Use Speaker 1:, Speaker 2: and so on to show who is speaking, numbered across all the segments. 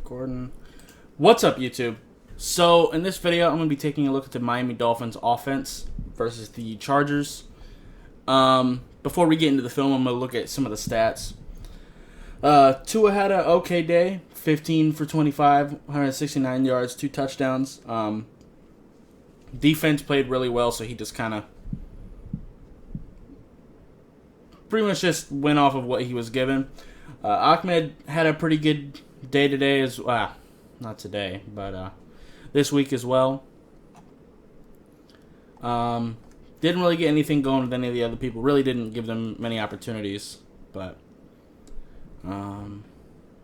Speaker 1: Gordon. What's up, YouTube? So, in this video, I'm going to be taking a look at the Miami Dolphins offense versus the Chargers. Before we get into the film, I'm going to look at some of the stats. Tua had an okay day. 15 for 25, 169 yards, 2 touchdowns. Defense played really well, so he just kind of pretty much just went off of what he was given. Ahmed had a pretty good day today as well. Not today, but this week as well. Didn't really get anything going with any of the other people. Really didn't give them many opportunities. But,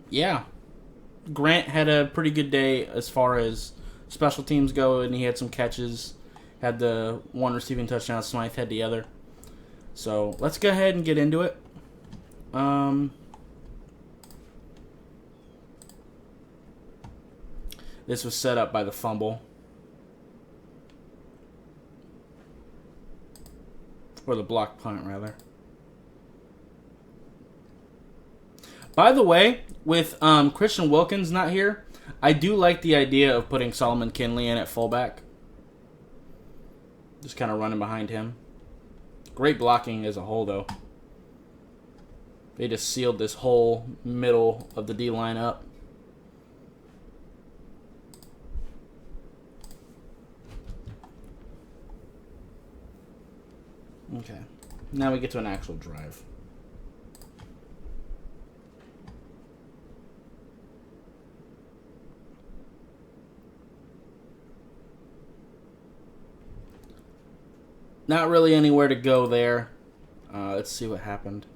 Speaker 1: yeah. Grant had a pretty good day as far as special teams go, and he had some catches. Had the one receiving touchdown. Smythe had the other. So, let's go ahead and get into it. This was set up by the fumble. Or the block punt, rather. By the way, with Christian Wilkins not here, I do like the idea of putting Solomon Kinley in at fullback. Just kind of running behind him. Great blocking as a whole, though. They just sealed this whole middle of the D-line up. Okay. Now we get to an actual drive. Not really anywhere to go there. Let's see what happened.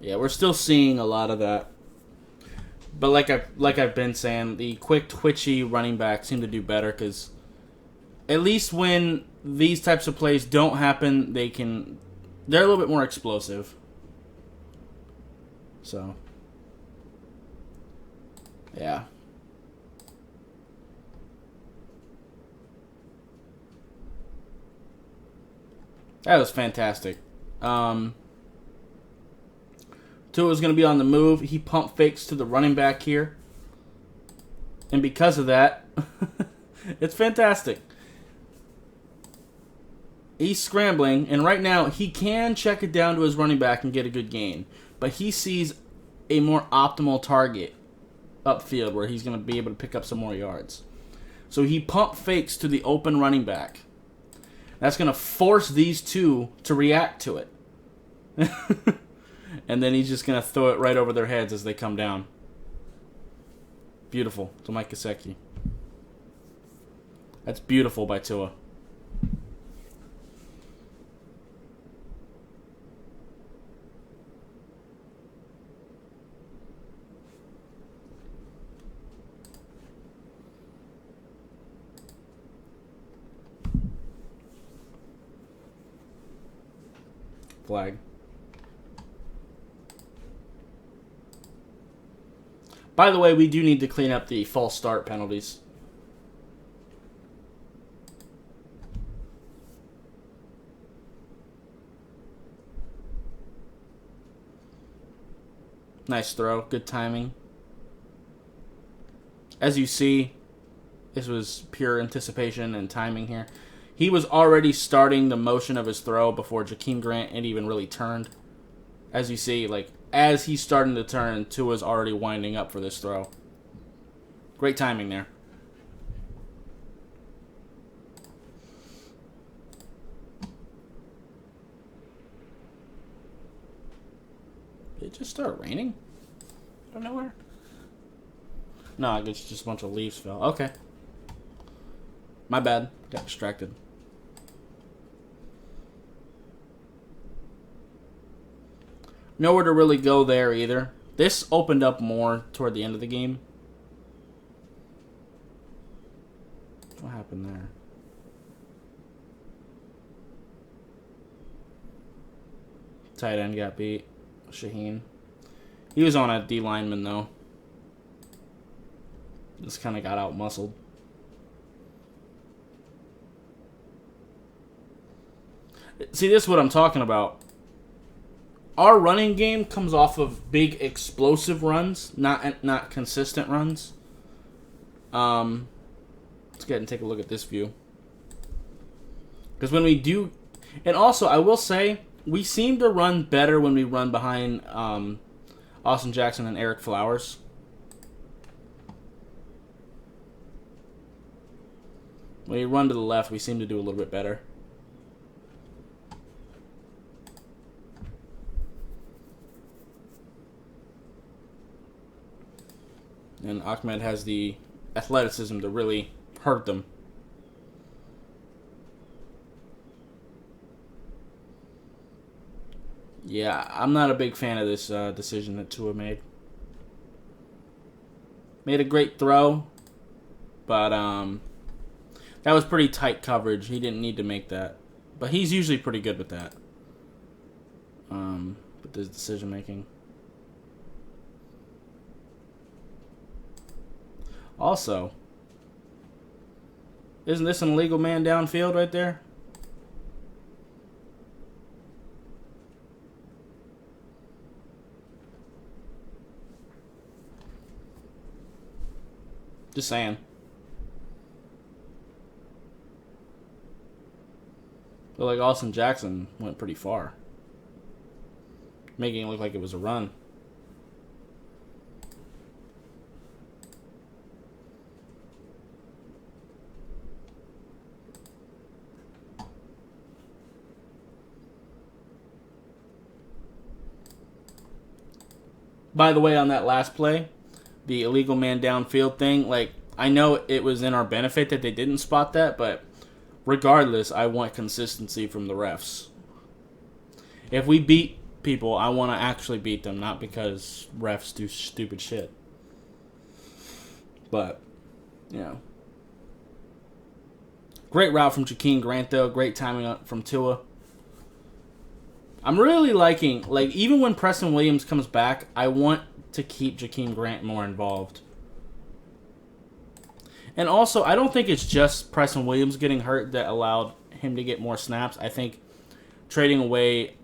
Speaker 1: Yeah, we're still seeing a lot of that. But like I've been saying, the quick, twitchy running backs seem to do better because at least when these types of plays don't happen, they're a little bit more explosive. So, yeah. That was fantastic. Tua's going to be on the move. He pump fakes to the running back here. And because of that, it's fantastic. He's scrambling, and right now he can check it down to his running back and get a good gain. But he sees a more optimal target upfield where he's going to be able to pick up some more yards. So he pump fakes to the open running back. That's going to force these two to react to it. And then he's just going to throw it right over their heads as they come down. Beautiful. To Mike Gesicki. That's beautiful by Tua. Flag. By the way, we do need to clean up the false start penalties. Nice throw. Good timing. As you see, this was pure anticipation and timing here. He was already starting the motion of his throw before Jakeem Grant had even really turned. As you see, as he's starting to turn, Tua's already winding up for this throw. Great timing there. Did it just start raining? Out of nowhere? No, I guess just a bunch of leaves fell. Okay. My bad. Got distracted. Nowhere to really go there either. This opened up more toward the end of the game. What happened there? Tight end got beat. Shaheen. He was on a D lineman though. Just kind of got out muscled. See, this is what I'm talking about. our running game comes off of big explosive runs, not consistent runs. Let's go ahead and take a look at this view. Because when we do, and also I will say we seem to run better when we run behind Austin Jackson and Eric Flowers. When you run to the left, we seem to do a little bit better. And Ahmed has the athleticism to really hurt them. Yeah, I'm not a big fan of this decision that Tua made. Made a great throw, but that was pretty tight coverage. He didn't need to make that. But he's usually pretty good with that. With his decision making. Also, isn't this an illegal man downfield right there? Just saying. But like Austin Jackson went pretty far, making it look like it was a run. By the way, on that last play, the illegal man downfield thing, like, I know it was in our benefit that they didn't spot that, but regardless, I want consistency from the refs. If we beat people, I want to actually beat them, not because refs do stupid shit. But, you know. Great route from Jakeem Grant, though. Great timing up from Tua. I'm really liking, like, even when Preston Williams comes back, I want to keep Jakeem Grant more involved. And also, I don't think it's just Preston Williams getting hurt that allowed him to get more snaps. I think trading away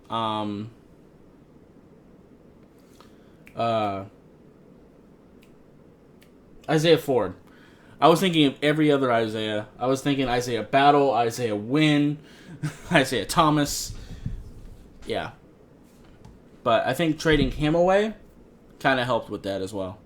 Speaker 1: Isaiah Ford. I was thinking of every other Isaiah. I was thinking Isaiah Battle, Isaiah Wynn, Isaiah Thomas. Yeah. But I think trading him away kind of helped with that as well.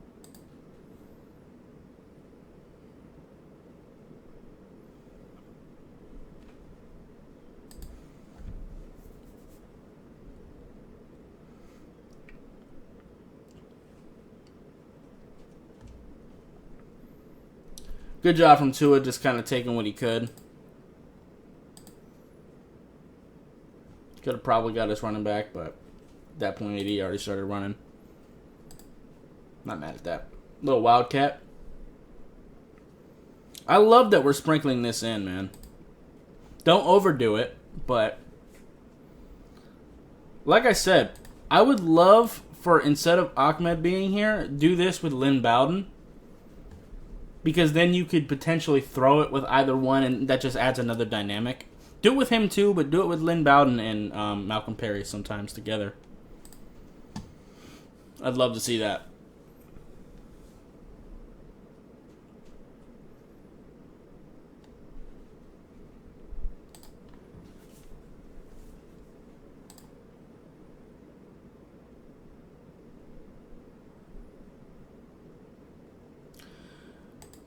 Speaker 1: Good job from Tua, just kind of taking what he could. Could have probably got us running back, but at that point he already started running. Not mad at that. Little wildcat. I love that we're sprinkling this in, man. Don't overdo it, but like I said, I would love for, instead of Ahmed being here, do this with Lynn Bowden. Because then you could potentially throw it with either one, and that just adds another dynamic. Do it with him too, but do it with Lynn Bowden and Malcolm Perry sometimes together. I'd love to see that.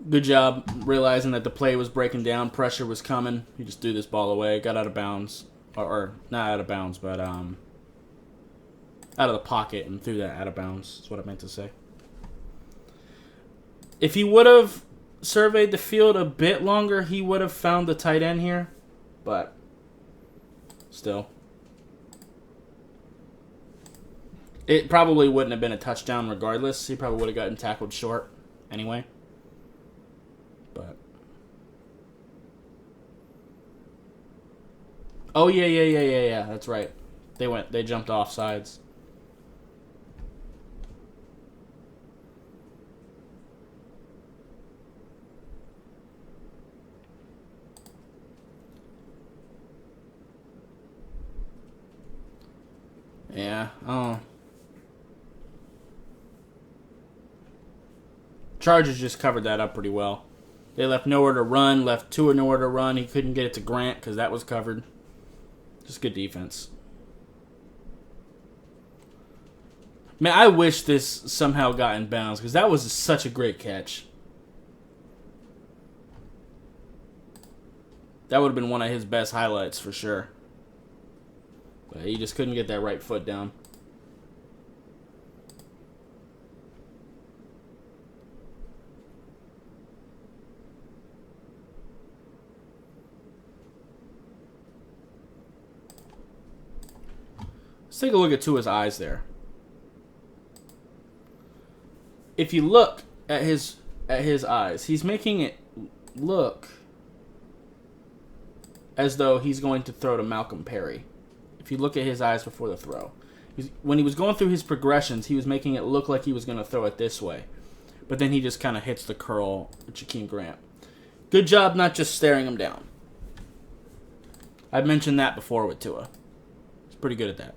Speaker 1: Good job realizing that the play was breaking down. Pressure was coming. You just threw this ball away. Got out of bounds. Or not out of bounds, but out of the pocket and threw that out of bounds. That's what I meant to say. If he would have surveyed the field a bit longer, he would have found the tight end here. But still. It probably wouldn't have been a touchdown regardless. He probably would have gotten tackled short anyway. But oh yeah. That's right. They jumped off sides. Yeah. Oh. Chargers just covered that up pretty well. They left nowhere to run, left Tua nowhere to run. He couldn't get it to Grant because that was covered. Just good defense. Man, I wish this somehow got in bounds because that was such a great catch. That would have been one of his best highlights for sure. But he just couldn't get that right foot down. Let's take a look at Tua's eyes there. If you look at his eyes, he's making it look as though he's going to throw to Malcolm Perry. If you look at his eyes before the throw. When he was going through his progressions, he was making it look like he was going to throw it this way. But then he just kind of hits the curl with Jakeem Grant. Good job not just staring him down. I've mentioned that before with Tua. He's pretty good at that.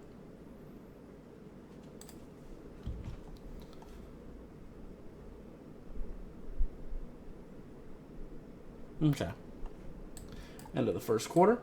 Speaker 1: Okay. End of the first quarter.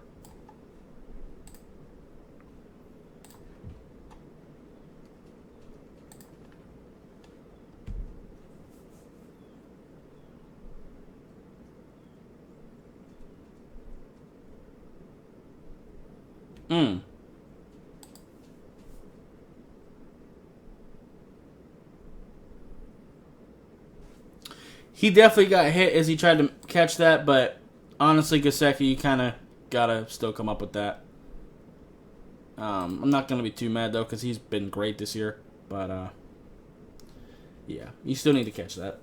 Speaker 1: He definitely got hit as he tried to catch that, but honestly, Gesicki, you kind of gotta still come up with that. I'm not gonna be too mad though, because he's been great this year. But yeah, you still need to catch that.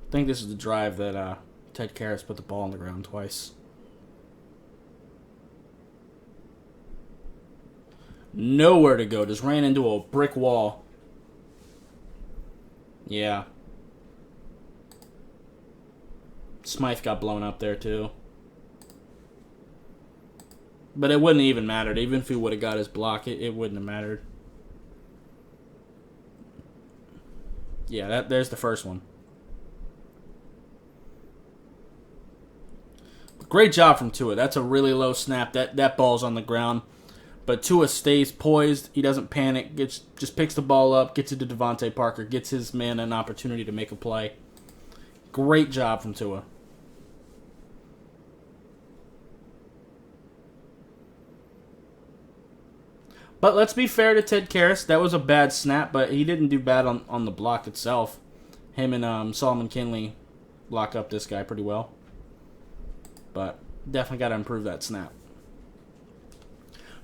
Speaker 1: I think this is the drive that Ted Karras put the ball on the ground twice. Nowhere to go. Just ran into a brick wall. Yeah. Smythe got blown up there, too. But it wouldn't have even mattered. Even if he would have got his block, it wouldn't have mattered. Yeah, there's the first one. Great job from Tua. That's a really low snap. That ball's on the ground. But Tua stays poised. He doesn't panic. Just picks the ball up, gets it to Devontae Parker, gets his man an opportunity to make a play. Great job from Tua. But let's be fair to Ted Karras. That was a bad snap, but he didn't do bad on the block itself. Him and Solomon Kinley block up this guy pretty well. But definitely got to improve that snap.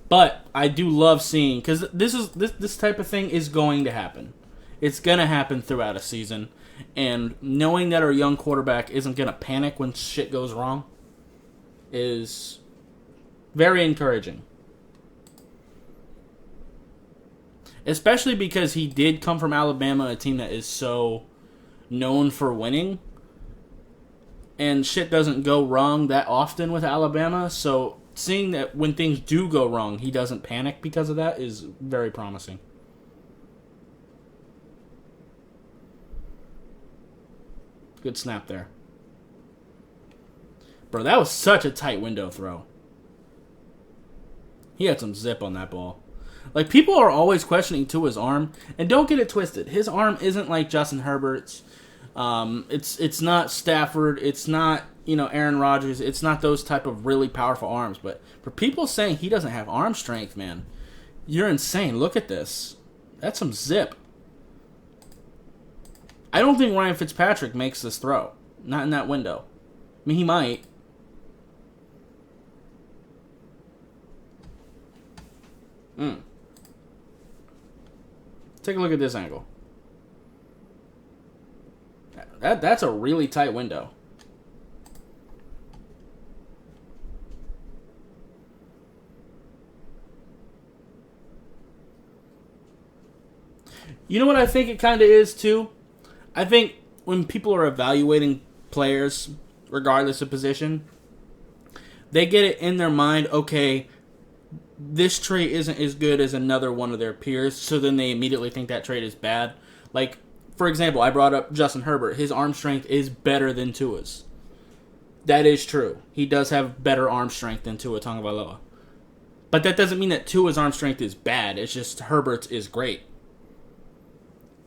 Speaker 1: But I do love seeing, because this type of thing is going to happen. It's going to happen throughout a season. And knowing that our young quarterback isn't going to panic when shit goes wrong is very encouraging. Especially because he did come from Alabama, a team that is so known for winning. And shit doesn't go wrong that often with Alabama, so seeing that when things do go wrong, he doesn't panic because of that is very promising. Good snap there. Bro, that was such a tight window throw. He had some zip on that ball. Like, people are always questioning Tua's arm, and don't get it twisted. His arm isn't like Justin Herbert's. It's not Stafford. It's not, Aaron Rodgers. It's not those type of really powerful arms. But for people saying he doesn't have arm strength, man, you're insane. Look at this. That's some zip. I don't think Ryan Fitzpatrick makes this throw. Not in that window. I mean, he might. Take a look at this angle. That's a really tight window. You know what I think it kind of is, too? I think when people are evaluating players, regardless of position, they get it in their mind, okay, this trait isn't as good as another one of their peers, so then they immediately think that trait is bad. Like, for example, I brought up Justin Herbert. His arm strength is better than Tua's. That is true. He does have better arm strength than Tua Tagovailoa. But that doesn't mean that Tua's arm strength is bad. It's just Herbert's is great.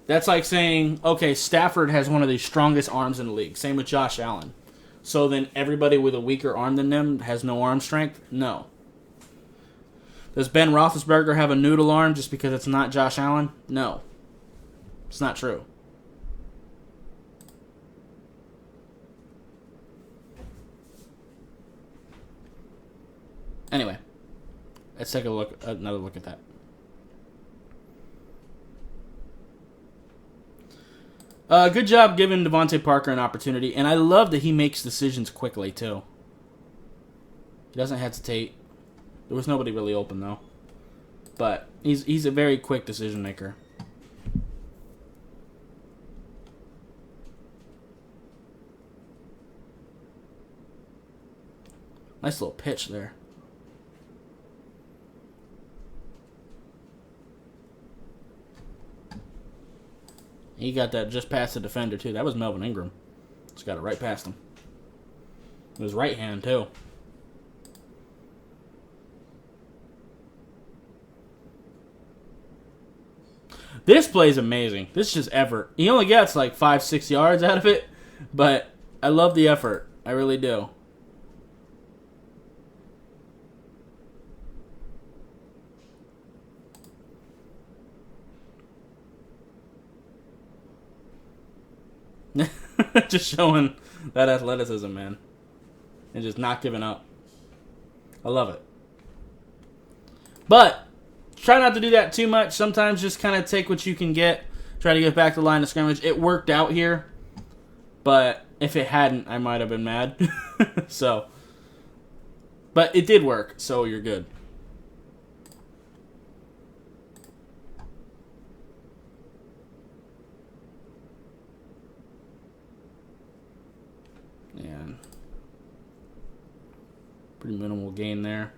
Speaker 1: That's like saying, okay, Stafford has one of the strongest arms in the league. Same with Josh Allen. So then everybody with a weaker arm than them has no arm strength? No. Does Ben Roethlisberger have a noodle arm just because it's not Josh Allen? No. It's not true. Anyway, let's take another look at that. Good job giving Devontae Parker an opportunity, and I love that he makes decisions quickly, too. He doesn't hesitate. There was nobody really open, though. But he's a very quick decision maker. Nice little pitch there. He got that just past the defender, too. That was Melvin Ingram. Just got it right past him. It was right hand, too. This play is amazing. This is just effort. He only gets like 5-6 yards out of it, but I love the effort. I really do. Just showing that athleticism, man. And just not giving up. I love it. But try not to do that too much. Sometimes just kind of take what you can get. Try to get back to the line of scrimmage. It worked out here. But if it hadn't, I might have been mad. So. But it did work, so you're good. And pretty minimal gain there.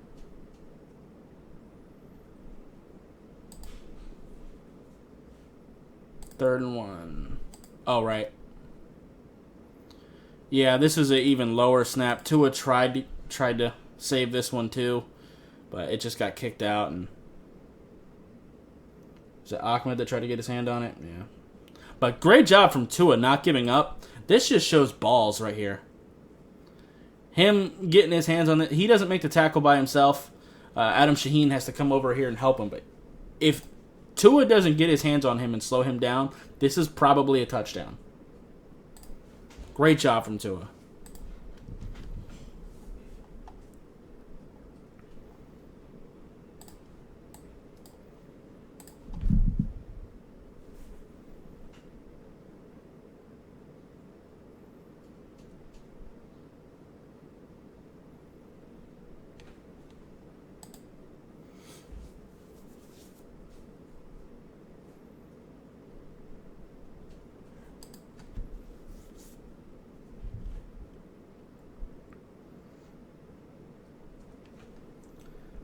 Speaker 1: Third and 1. Oh, right. Yeah, this is an even lower snap. Tua tried to save this one too, but it just got kicked out. And was it Ahmed that tried to get his hand on it? Yeah. But great job from Tua not giving up. This just shows balls right here. Him getting his hands on it. He doesn't make the tackle by himself. Adam Shaheen has to come over here and help him. But if Tua doesn't get his hands on him and slow him down, this is probably a touchdown. Great job from Tua.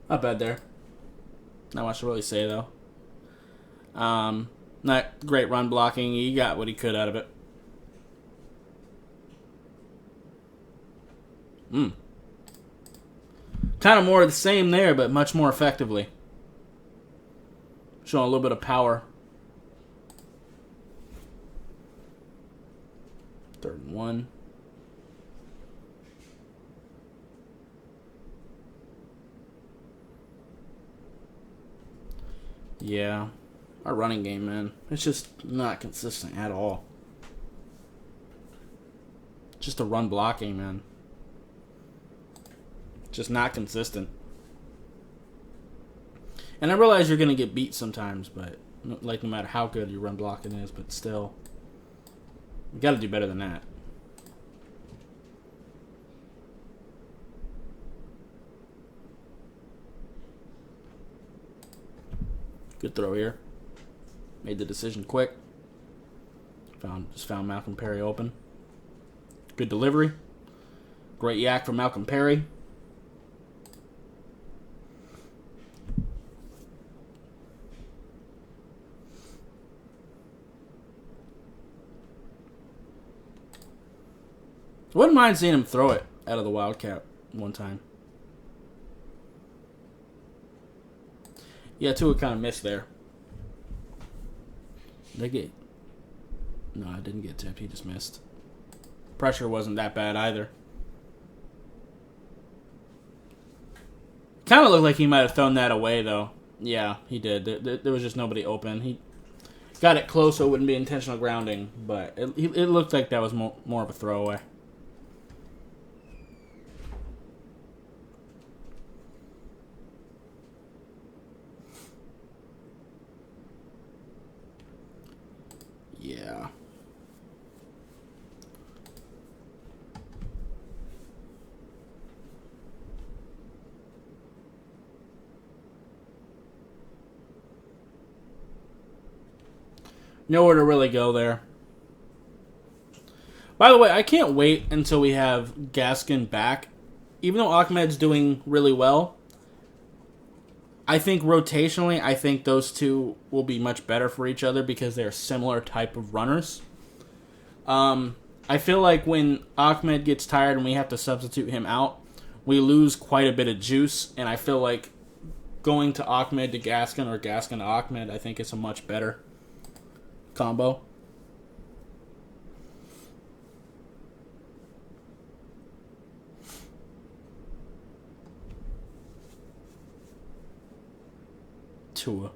Speaker 1: Not bad there. Not much to really say, though. Not great run blocking. He got what he could out of it. Kind of more of the same there, but much more effectively. Showing a little bit of power. Third and 1. Yeah, our running game, man, it's just not consistent at all. Just the run blocking, man. Just not consistent. And I realize you're going to get beat sometimes, but like no matter how good your run blocking is, but still, you got to do better than that. Good throw here. Made the decision quick. Just found Malcolm Perry open. Good delivery. Great yak from Malcolm Perry. Wouldn't mind seeing him throw it out of the Wildcat one time. Yeah, Tua kind of missed there. Did I get... No, I didn't get tipped. He just missed. Pressure wasn't that bad either. Kind of looked like he might have thrown that away, though. Yeah, he did. There was just nobody open. He got it close so it wouldn't be intentional grounding, but it looked like that was more of a throwaway. Yeah. Nowhere to really go there. By the way, I can't wait until we have Gaskin back. Even though Ahmed's doing really well, I think rotationally, I think those two will be much better for each other because they're similar type of runners. I feel like when Ahmed gets tired and we have to substitute him out, we lose quite a bit of juice, and I feel like going to Ahmed to Gaskin or Gaskin to Ahmed, I think it's a much better combo. Tua.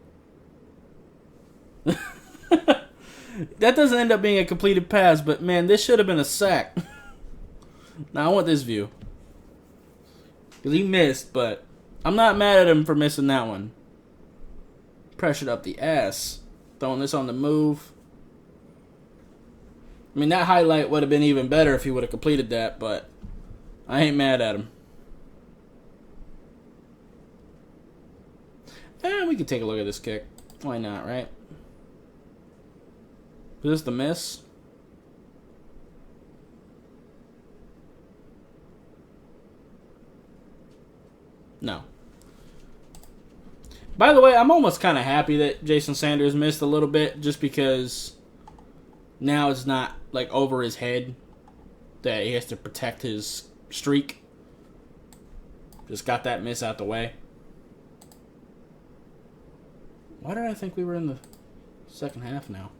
Speaker 1: That doesn't end up being a completed pass, but man, this should have been a sack. Now I want this view. Because he missed, but I'm not mad at him for missing that one. Pressured up the ass. Throwing this on the move. I mean, that highlight would have been even better if he would have completed that, but I ain't mad at him. We can take a look at this kick. Why not, right? Is this the miss? No. By the way, I'm almost kind of happy that Jason Sanders missed a little bit just because now it's not like over his head that he has to protect his streak. Just got that miss out the way. Why did I think we were in the second half now?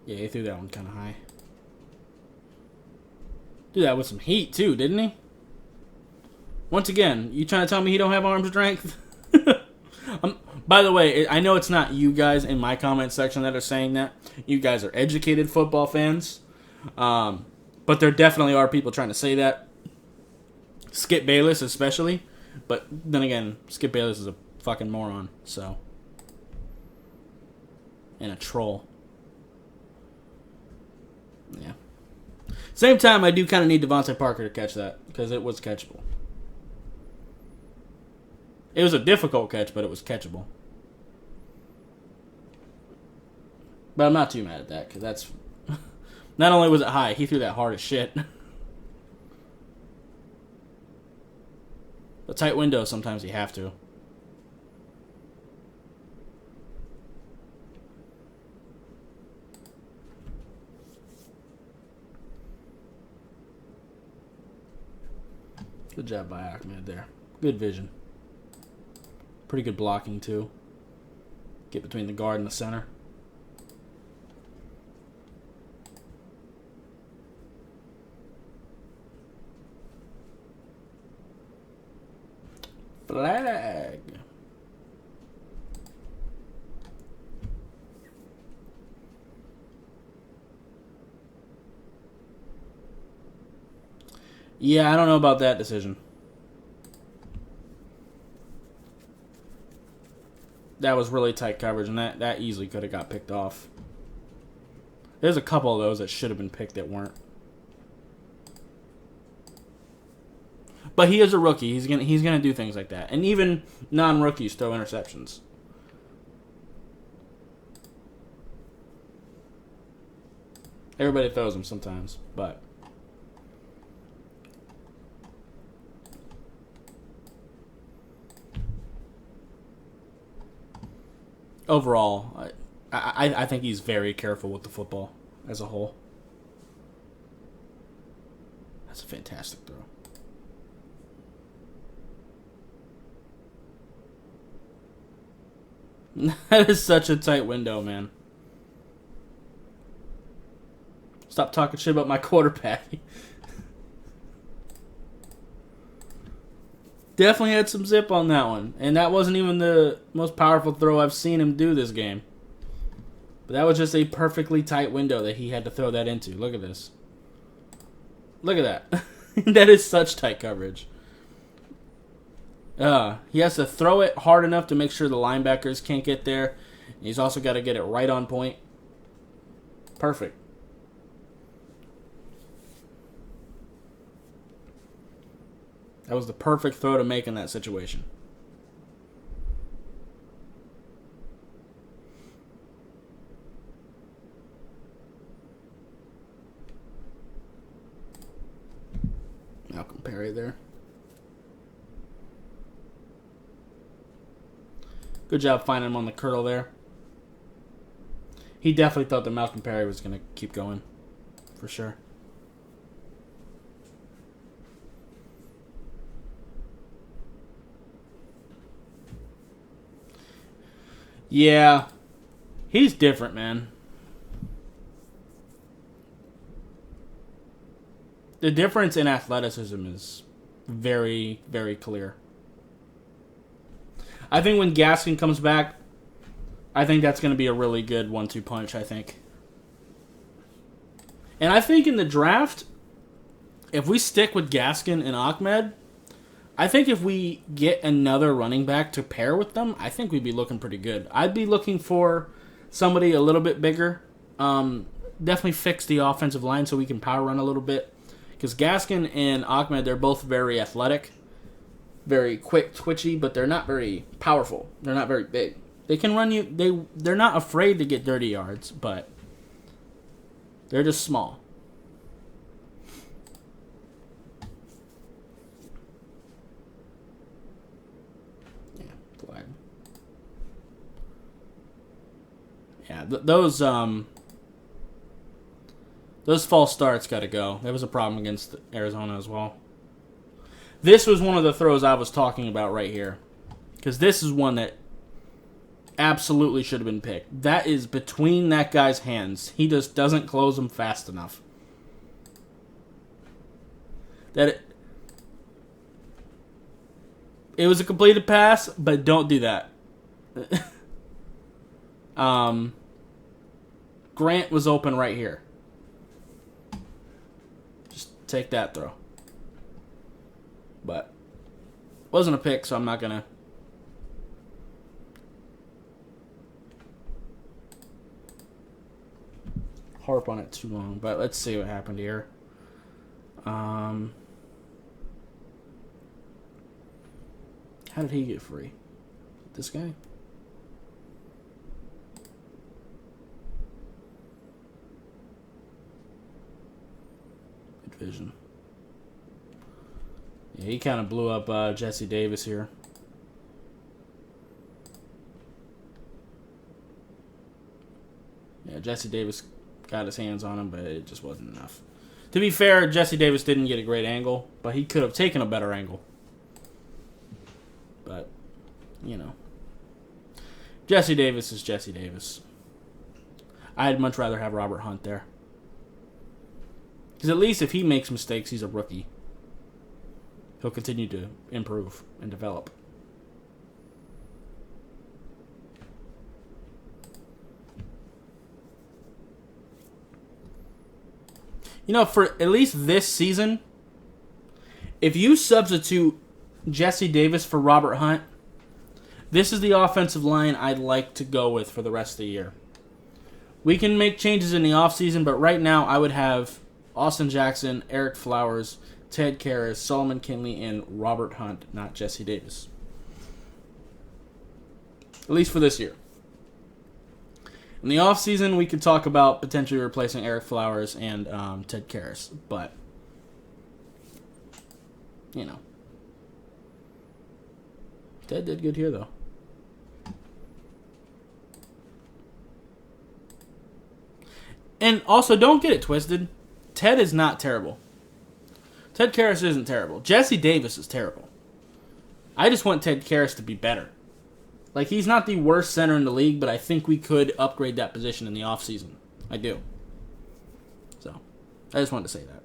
Speaker 1: Yeah, he threw that one kind of high. Did that with some heat, too, didn't he? Once again, you trying to tell me he don't have arm strength? By the way, I know it's not you guys in my comment section that are saying that. You guys are educated football fans. But there definitely are people trying to say that. Skip Bayless especially. But then again, Skip Bayless is a fucking moron, so. And a troll. Yeah. Same time, I do kind of need Devontae Parker to catch that, because it was catchable. It was a difficult catch, but it was catchable. But I'm not too mad at that, because that's... Not only was it high, he threw that hard as shit. The tight window, sometimes you have to. Good job by Ahmed there. Good vision. Pretty good blocking, too. Get between the guard and the center. Flag. Yeah, I don't know about that decision. That was really tight coverage, and that easily could have got picked off. There's a couple of those that should have been picked that weren't. But he is a rookie. He's gonna do things like that. And even non-rookies throw interceptions. Everybody throws them sometimes, but overall, I think he's very careful with the football as a whole. That's a fantastic throw. That is such a tight window, man. Stop talking shit about my quarterback. Definitely had some zip on that one. And that wasn't even the most powerful throw I've seen him do this game. But that was just a perfectly tight window that he had to throw that into. Look at this. Look at that. That is such tight coverage. He has to throw it hard enough to make sure the linebackers can't get there. He's also got to get it right on point. Perfect. That was the perfect throw to make in that situation. Malcolm Perry there. Good job finding him on the curl there. He definitely thought that Malcolm Perry was going to keep going. For sure. Yeah. He's different, man. The difference in athleticism is very, very clear. I think when Gaskin comes back, I think that's going to be a really good 1-2 punch, I think. And I think in the draft, if we stick with Gaskin and Ahmed, I think if we get another running back to pair with them, I think we'd be looking pretty good. I'd be looking for somebody a little bit bigger. Definitely fix the offensive line so we can power run a little bit. Because Gaskin and Ahmed, they're both very athletic, very quick, twitchy, but they're not very powerful. They're not very big. They can run you. They're not afraid to get dirty yards, but they're just small. Yeah, flag. Yeah, those false starts got to go. There was a problem against Arizona as well. This was one of the throws I was talking about right here. Because this is one that absolutely should have been picked. That is between that guy's hands. He just doesn't close them fast enough. It was a completed pass, but don't do that. Grant was open right here. Just take that throw. But wasn't a pick, so I'm not going to harp on it too long. But let's see what happened here. How did he get free? This guy? Good vision. Yeah, he kind of blew up Jesse Davis here. Yeah, Jesse Davis got his hands on him, but it just wasn't enough. To be fair, Jesse Davis didn't get a great angle, but he could have taken a better angle. But, you know. Jesse Davis is Jesse Davis. I'd much rather have Robert Hunt there. Because at least if he makes mistakes, he's a rookie. He'll continue to improve and develop. You know, for at least this season, if you substitute Jesse Davis for Robert Hunt, this is the offensive line I'd like to go with for the rest of the year. We can make changes in the offseason, but right now I would have Austin Jackson, Eric Flowers, Ted Karras, Solomon Kinley, and Robert Hunt, not Jesse Davis. At least for this year. In the offseason, we could talk about potentially replacing Eric Flowers and Ted Karras, but, you know. Ted did good here, though. And also, don't get it twisted. Ted is not terrible. Ted Karras isn't terrible. Jesse Davis is terrible. I just want Ted Karras to be better. Like, he's not the worst center in the league, but I think we could upgrade that position in the offseason. I do. So, I just wanted to say that.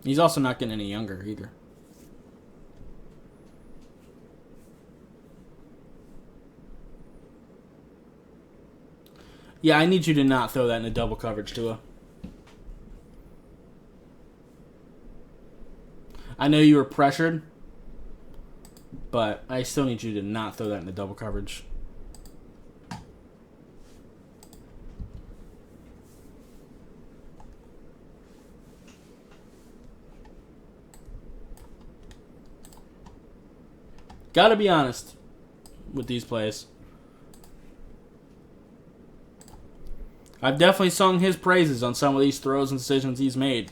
Speaker 1: He's also not getting any younger either. Yeah, I need you to not throw that in a double coverage, Tua. I know you were pressured, but I still need you to not throw that in the double coverage. Gotta be honest with these plays. I've definitely sung his praises on some of these throws and decisions he's made.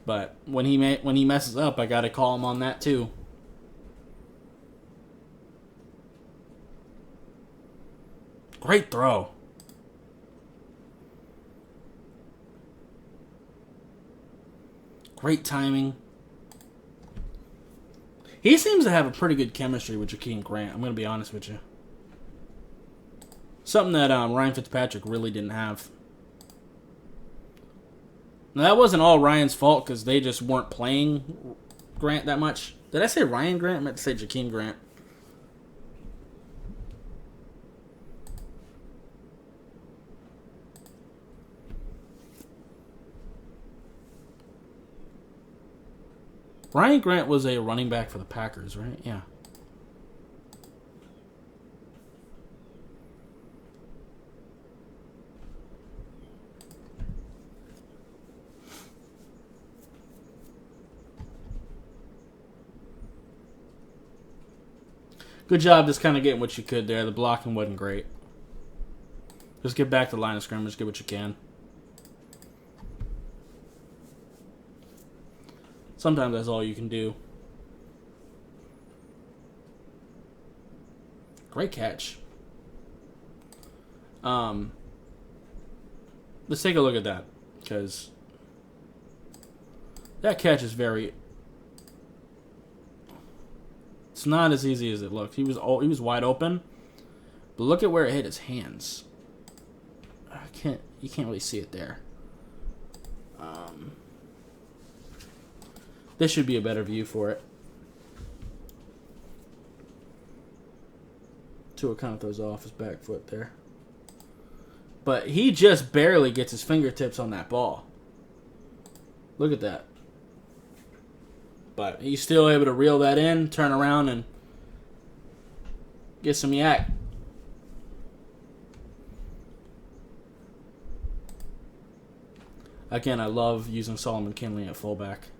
Speaker 1: But when he messes up, I gotta call him on that too. Great throw. Great timing. He seems to have a pretty good chemistry with Jakeem Grant. I'm going to be honest with you. Something that Ryan Fitzpatrick really didn't have. Now, that wasn't all Ryan's fault because they just weren't playing Grant that much. Did I say Ryan Grant? I meant to say Jakeem Grant. Ryan Grant was a running back for the Packers, right? Yeah. Good job just kind of getting what you could there. The blocking wasn't great. Just get back to the line of scrimmage, get what you can. Sometimes that's all you can do. Great catch. Let's take a look at that, because that catch is very... It's not as easy as it looked. He was wide open, but look at where it hit his hands. You can't really see it there. This should be a better view for it. Tua kind of throws off his back foot there. But he just barely gets his fingertips on that ball. Look at that. But he's still able to reel that in, turn around, and get some yak. Again, I love using Solomon Kinley at fullback.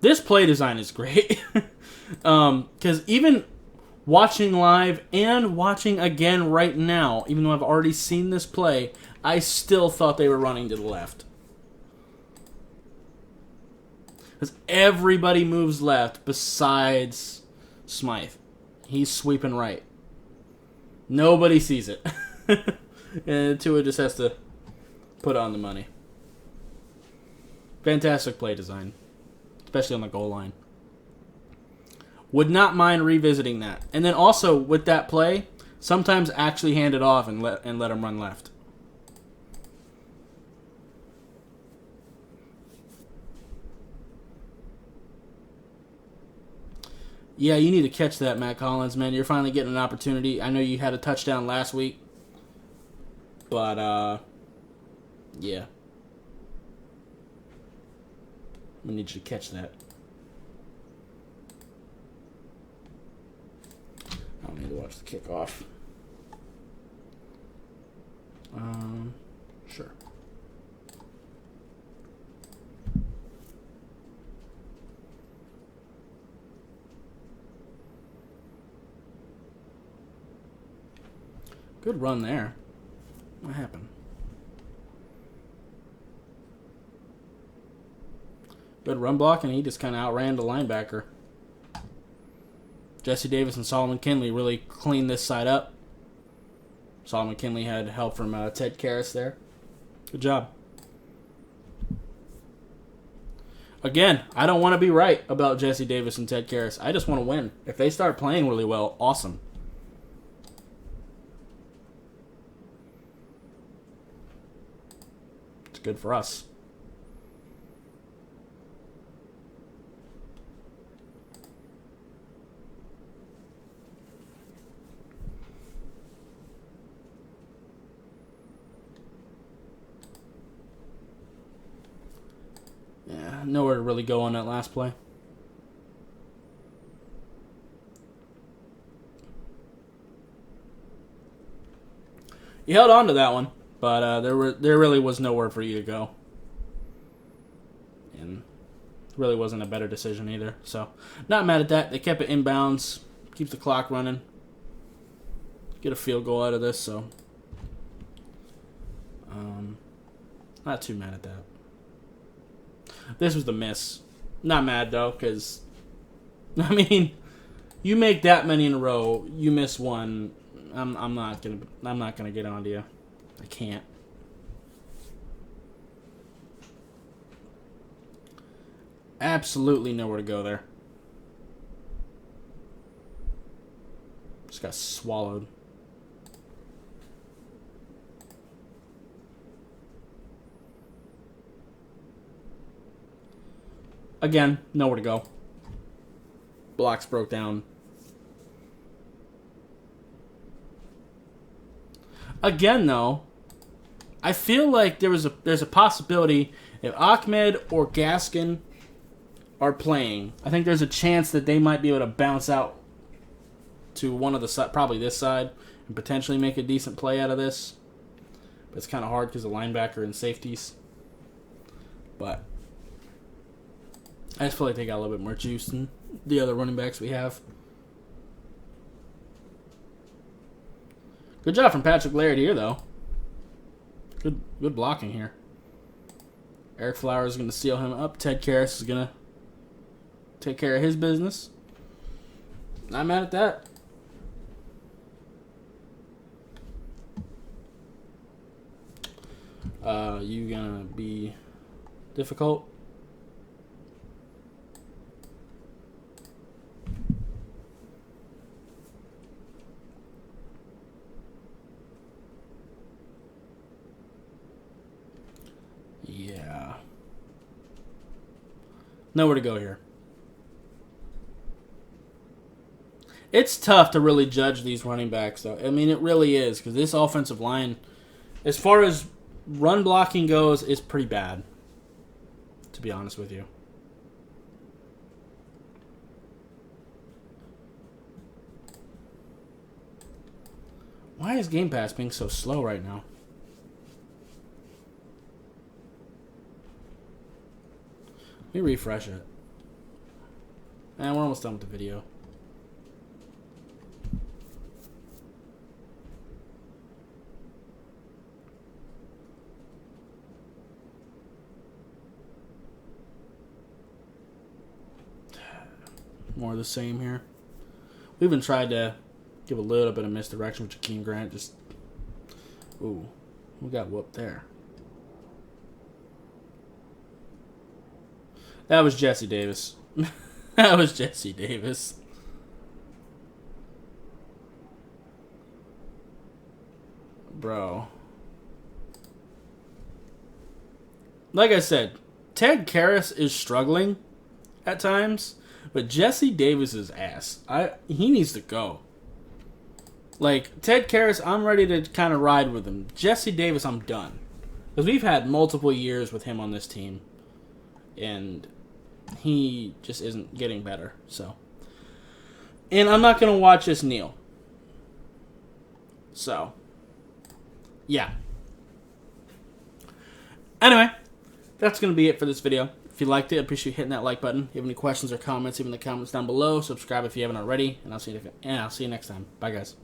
Speaker 1: This play design is great. Because even watching live and watching again right now, even though I've already seen this play, I still thought they were running to the left. Because everybody moves left besides Smythe. He's sweeping right. Nobody sees it. And Tua just has to put on the money. Fantastic play design. Especially on the goal line. Would not mind revisiting that. And then also, with that play, sometimes actually hand it off and let him run left. Yeah, you need to catch that, Matt Collins, man. You're finally getting an opportunity. I know you had a touchdown last week. But, yeah. We need you to catch that. I don't need to watch the kickoff. Sure. Good run there. What happened? Good run block, and he just kind of outran the linebacker. Jesse Davis and Solomon Kinley really cleaned this side up. Solomon Kinley had help from Ted Karras there. Good job. Again, I don't want to be right about Jesse Davis and Ted Karras. I just want to win. If they start playing really well, awesome. It's good for us. Yeah, nowhere to really go on that last play. You held on to that one, but there really was nowhere for you to go, and really wasn't a better decision either. So, not mad at that. They kept it inbounds, keeps the clock running, get a field goal out of this. So, not too mad at that. This was the miss. Not mad though, because I mean, you make that many in a row, you miss one. I'm not gonna get on to you. I can't. Absolutely nowhere to go there. Just got swallowed. Again, nowhere to go. Blocks broke down. Again, though, I feel like there's a possibility if Ahmed or Gaskin are playing, I think there's a chance that they might be able to bounce out to one of the probably this side, and potentially make a decent play out of this. But it's kind of hard because of linebacker and safeties. But I just feel like they got a little bit more juice than the other running backs we have. Good job from Patrick Laird here, though. Good blocking here. Eric Flowers is going to seal him up. Ted Karras is going to take care of his business. Not mad at that. You going to be difficult? Yeah. Nowhere to go here. It's tough to really judge these running backs, though. I mean, it really is, because this offensive line, as far as run blocking goes, is pretty bad, to be honest with you. Why is Game Pass being so slow right now? Let me refresh it. And we're almost done with the video. More of the same here. We even tried to give a little bit of misdirection with Jakeem Grant. Just, ooh, we got whooped there. That was Jesse Davis. That was Jesse Davis. Bro. Like I said, Ted Karras is struggling at times, but Jesse Davis's ass, he needs to go. Like, Ted Karras, I'm ready to kind of ride with him. Jesse Davis, I'm done. Because we've had multiple years with him on this team, and he just isn't getting better. So, and I'm not going to watch this kneel. So, yeah. Anyway, that's going to be it for this video. If you liked it, I appreciate you hitting that like button. If you have any questions or comments, leave in the comments down below. Subscribe if you haven't already, and I'll see you next time. Bye, guys.